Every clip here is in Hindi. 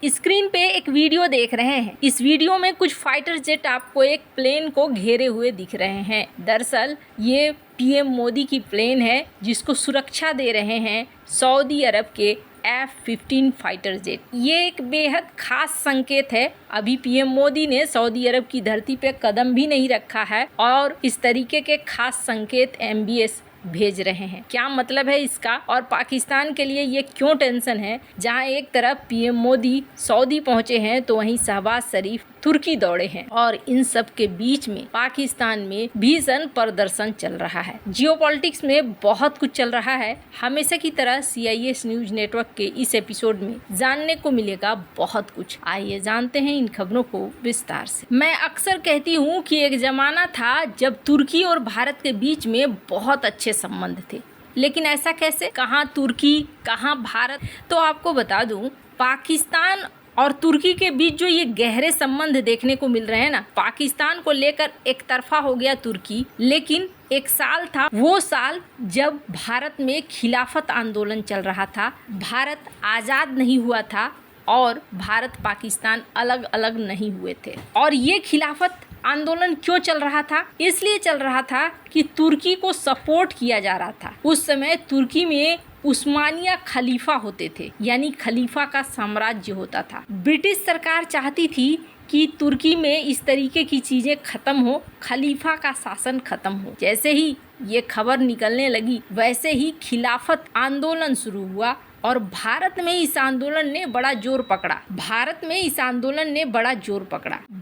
स्क्रीन पे एक वीडियो देख रहे हैं। इस वीडियो में कुछ फाइटर जेट आपको एक प्लेन को घेरे हुए दिख रहे हैं। दरअसल ये पीएम मोदी की प्लेन है जिसको सुरक्षा दे रहे हैं सऊदी अरब के F-15 फाइटर जेट। ये एक बेहद खास संकेत है। अभी पीएम मोदी ने सऊदी अरब की धरती पे कदम भी नहीं रखा है और इस तरीके के खास संकेत MBS भेज रहे हैं। क्या मतलब है इसका और पाकिस्तान के लिए ये क्यों टेंशन है? जहां एक तरफ पीएम मोदी सऊदी पहुंचे हैं तो वहीं शहबाज शरीफ तुर्की दौड़े हैं और इन सब के बीच में पाकिस्तान में भीषण प्रदर्शन चल रहा है। जियोपॉलिटिक्स में बहुत कुछ चल रहा है। हमेशा की तरह CIS न्यूज नेटवर्क के इस एपिसोड में जानने को मिलेगा बहुत कुछ। आइए जानते हैं इन खबरों को विस्तार से। मैं अक्सर कहती हूँ कि एक जमाना था जब तुर्की और भारत के बीच में बहुत अच्छे संबंध थे, लेकिन ऐसा कैसे? कहाँ तुर्की कहाँ भारत? तो आपको बता दूं, पाकिस्तान और तुर्की के बीच जो ये गहरे संबंध देखने को मिल रहे हैं ना, पाकिस्तान को लेकर एक तरफा हो गया तुर्की। लेकिन एक साल था, वो साल जब भारत में खिलाफत आंदोलन चल रहा था, भारत आज़ाद नहीं हुआ था और भारत पाकिस्तान अलग अलग नहीं हुए थे। और ये खिलाफत आंदोलन क्यों चल रहा था? इसलिए चल रहा था कि तुर्की को सपोर्ट किया जा रहा था। उस समय तुर्की में उस्मानिया खलीफा होते थे, यानी खलीफा का साम्राज्य होता था। ब्रिटिश सरकार चाहती थी कि तुर्की में इस तरीके की चीजें खत्म हो, खलीफा का शासन खत्म हो। जैसे ही ये खबर निकलने लगी वैसे ही खिलाफत आंदोलन शुरू हुआ और भारत में इस आंदोलन ने बड़ा जोर पकड़ा।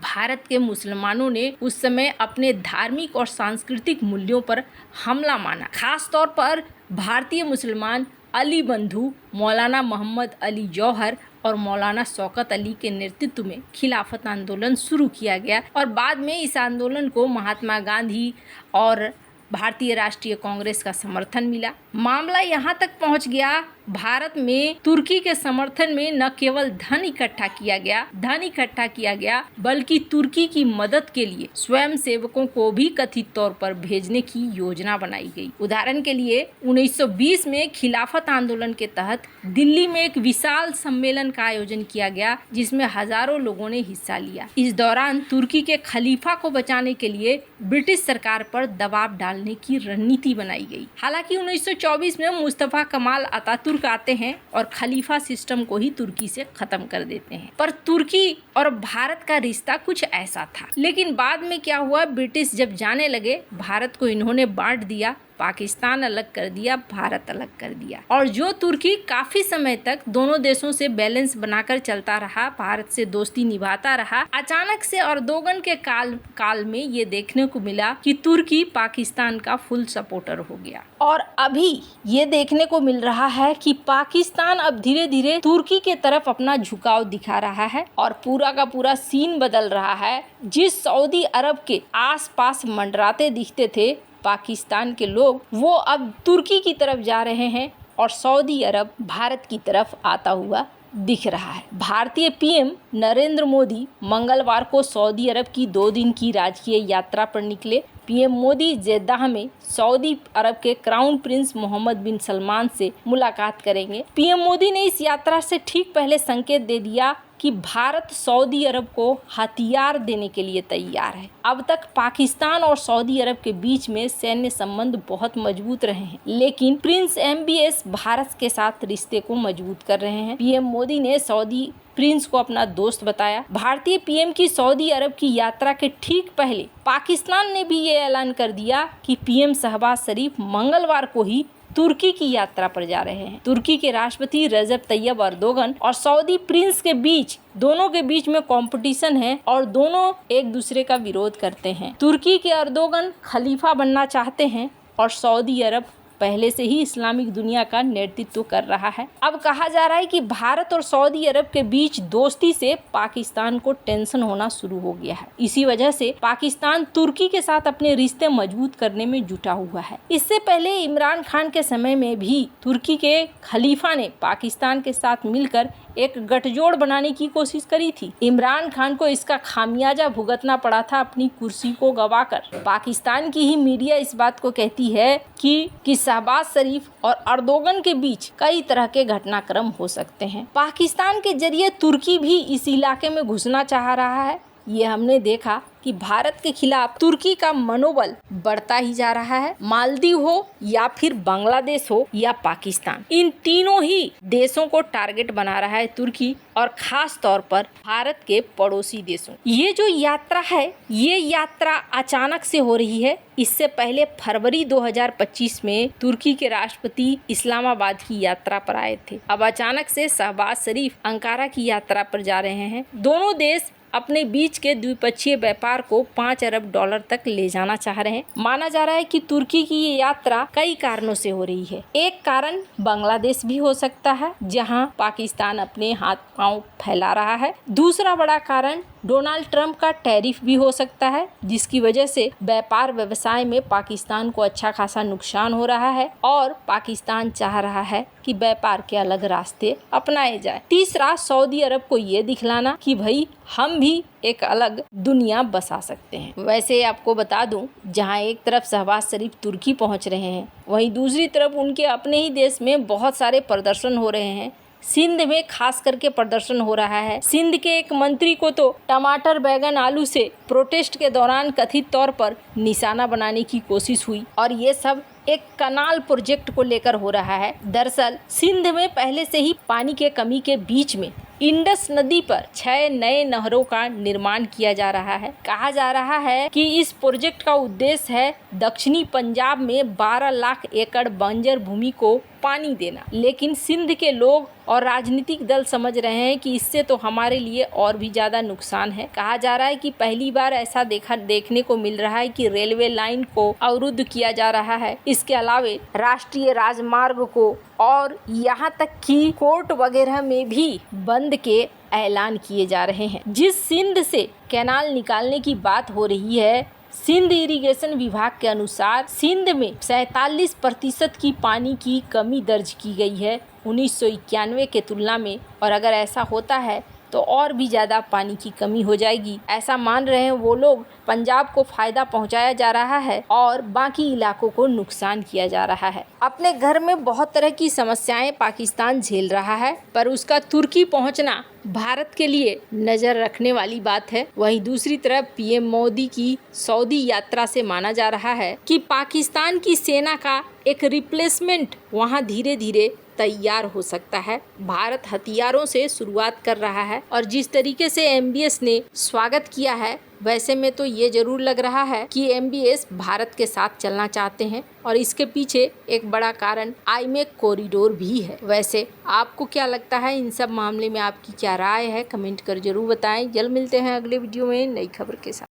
भारत के मुसलमानों ने उस समय अपने धार्मिक और सांस्कृतिक मूल्यों पर हमला माना। खास तौर पर भारतीय मुसलमान अली बंधु मौलाना मोहम्मद अली जौहर और मौलाना शौकत अली के नेतृत्व में खिलाफत आंदोलन शुरू किया गया और बाद में इस आंदोलन को महात्मा गांधी और भारतीय राष्ट्रीय कांग्रेस का समर्थन मिला। मामला यहाँ तक पहुँच गया, भारत में तुर्की के समर्थन में न केवल धन इकट्ठा किया गया बल्कि तुर्की की मदद के लिए स्वयं सेवकों को भी कथित तौर पर भेजने की योजना बनाई गई। उदाहरण के लिए 1920 में खिलाफत आंदोलन के तहत दिल्ली में एक विशाल सम्मेलन का आयोजन किया गया जिसमें हजारों लोगों ने हिस्सा लिया। इस दौरान तुर्की के खलीफा को बचाने के लिए ब्रिटिश सरकार पर दबाव डालने की रणनीति बनाई गई। हालांकि 1924 में मुस्तफा कमाल अतातुर्क आते हैं और खलीफा सिस्टम को ही तुर्की से खत्म कर देते हैं। पर तुर्की और भारत का रिश्ता कुछ ऐसा था। लेकिन बाद में क्या हुआ, ब्रिटिश जब जाने लगे भारत को इन्होंने बांट दिया, पाकिस्तान अलग कर दिया, भारत अलग कर दिया। और जो तुर्की काफी समय तक दोनों देशों से बैलेंस बनाकर चलता रहा, भारत से दोस्ती निभाता रहा, अचानक से अर्दोगन के काल में ये देखने को मिला कि तुर्की पाकिस्तान का फुल सपोर्टर हो गया। और अभी ये देखने को मिल रहा है कि पाकिस्तान अब धीरे धीरे तुर्की के तरफ अपना झुकाव दिखा रहा है और पूरा का पूरा सीन बदल रहा है। जिस सऊदी अरब के आसपास मंडराते दिखते थे पाकिस्तान के लोग, वो अब तुर्की की तरफ जा रहे हैं और सऊदी अरब भारत की तरफ आता हुआ दिख रहा है। भारतीय पीएम नरेंद्र मोदी मंगलवार को सऊदी अरब की 2 दिन की राजकीय यात्रा पर निकले। पीएम मोदी जेद्दाह में सऊदी अरब के क्राउन प्रिंस मोहम्मद बिन सलमान से मुलाकात करेंगे। पीएम मोदी ने इस यात्रा से ठीक पहले संकेत दे दिया कि भारत सऊदी अरब को हथियार देने के लिए तैयार है। अब तक पाकिस्तान और सऊदी अरब के बीच में सैन्य संबंध बहुत मजबूत रहे हैं, लेकिन प्रिंस MBS भारत के साथ रिश्ते को मजबूत कर रहे हैं। पीएम मोदी ने सऊदी प्रिंस को अपना दोस्त बताया। भारतीय पीएम की सऊदी अरब की यात्रा के ठीक पहले पाकिस्तान ने भी ये ऐलान कर दिया कि पीएम शहबाज शरीफ मंगलवार को ही तुर्की की यात्रा पर जा रहे हैं। तुर्की के राष्ट्रपति रजब तैयब अर्दोगन और सऊदी प्रिंस के बीच दोनों के बीच में कंपटीशन है और दोनों एक दूसरे का विरोध करते हैं। तुर्की के अर्दोगन खलीफा बनना चाहते हैं और सऊदी अरब पहले से ही इस्लामिक दुनिया का नेतृत्व कर रहा है। अब कहा जा रहा है कि भारत और सऊदी अरब के बीच दोस्ती से पाकिस्तान को टेंशन होना शुरू हो गया है। इसी वजह से पाकिस्तान तुर्की के साथ अपने रिश्ते मजबूत करने में जुटा हुआ है। इससे पहले इमरान खान के समय में भी तुर्की के खलीफा ने पाकिस्तान के साथ मिलकर एक गठजोड़ बनाने की कोशिश करी थी। इमरान खान को इसका खामियाजा भुगतना पड़ा था अपनी कुर्सी को गंवाकर। पाकिस्तान की ही मीडिया इस बात को कहती है कि शहबाज शरीफ और अर्दोगन के बीच कई तरह के घटनाक्रम हो सकते हैं। पाकिस्तान के जरिए तुर्की भी इस इलाके में घुसना चाह रहा है। ये हमने देखा कि भारत के खिलाफ तुर्की का मनोबल बढ़ता ही जा रहा है। मालदीव हो या फिर बांग्लादेश हो या पाकिस्तान, इन तीनों ही देशों को टारगेट बना रहा है तुर्की, और खास तौर पर भारत के पड़ोसी देशों। ये जो यात्रा है, ये यात्रा अचानक से हो रही है। इससे पहले फरवरी 2025 में तुर्की के राष्ट्रपति इस्लामाबाद की यात्रा पर आए थे। अब अचानक से शहबाज शरीफ अंकारा की यात्रा पर जा रहे हैं। दोनों देश अपने बीच के द्विपक्षीय व्यापार को 5 अरब डॉलर तक ले जाना चाह रहे हैं। माना जा रहा है कि तुर्की की ये यात्रा कई कारणों से हो रही है। एक कारण बांग्लादेश भी हो सकता है, जहां पाकिस्तान अपने हाथ पांव फैला रहा है। दूसरा बड़ा कारण डोनाल्ड ट्रंप का टैरिफ भी हो सकता है, जिसकी वजह से व्यापार व्यवसाय में पाकिस्तान को अच्छा खासा नुकसान हो रहा है और पाकिस्तान चाह रहा है कि व्यापार के अलग रास्ते अपनाए जाए। तीसरा, सऊदी अरब को ये दिखलाना कि भाई हम भी एक अलग दुनिया बसा सकते हैं। वैसे आपको बता दूं, जहां एक तरफ शहबाज शरीफ तुर्की पहुंच रहे हैं, वहीं दूसरी तरफ उनके अपने ही देश में बहुत सारे प्रदर्शन हो रहे हैं। सिंध में खास करके प्रदर्शन हो रहा है। सिंध के एक मंत्री को तो टमाटर, बैगन, आलू से प्रोटेस्ट के दौरान कथित तौर पर निशाना बनाने की कोशिश हुई, और ये सब एक कनाल प्रोजेक्ट को लेकर हो रहा है। दरअसल सिंध में पहले से ही पानी के कमी के बीच में इंडस नदी पर 6 नए नहरों का निर्माण किया जा रहा है। कहा जा रहा है कि इस प्रोजेक्ट का उद्देश्य है दक्षिणी पंजाब में 12 लाख एकड़ बंजर भूमि को पानी देना। लेकिन सिंध के लोग और राजनीतिक दल समझ रहे हैं कि इससे तो हमारे लिए और भी ज्यादा नुकसान है। कहा जा रहा है कि पहली बार ऐसा देखने को मिल रहा है कि रेलवे लाइन को अवरुद्ध किया जा रहा है। इसके अलावे राष्ट्रीय राजमार्ग को और यहाँ तक कि कोर्ट वगैरह में भी बंद के ऐलान किए जा रहे हैं। जिस सिंध से कैनाल निकालने की बात हो रही है, सिंध इरिगेशन विभाग के अनुसार सिंध में 47% की पानी की कमी दर्ज की गई है 1991 के तुलना में, और अगर ऐसा होता है तो और भी ज़्यादा पानी की कमी हो जाएगी। ऐसा मान रहे हैं वो लोग। पंजाब को फ़ायदा पहुंचाया जा रहा है और बाकी इलाकों को नुकसान किया जा रहा है। अपने घर में बहुत तरह की समस्याएं पाकिस्तान झेल रहा है, पर उसका तुर्की पहुंचना भारत के लिए नज़र रखने वाली बात है। वहीं दूसरी तरफ पीएम मोदी की सऊदी यात्रा से माना जा रहा है कि पाकिस्तान की सेना का एक रिप्लेसमेंट वहां धीरे धीरे तैयार हो सकता है। भारत हथियारों से शुरुआत कर रहा है, और जिस तरीके से एमबीएस ने स्वागत किया है, वैसे में तो ये जरूर लग रहा है कि एमबीएस भारत के साथ चलना चाहते हैं, और इसके पीछे एक बड़ा कारण आईमेक कॉरिडोर भी है। वैसे आपको क्या लगता है इन सब मामले में, आपकी क्या राय है? कमेंट कर जरूर बताएं। जल्द मिलते हैं अगले वीडियो में नई खबर के साथ।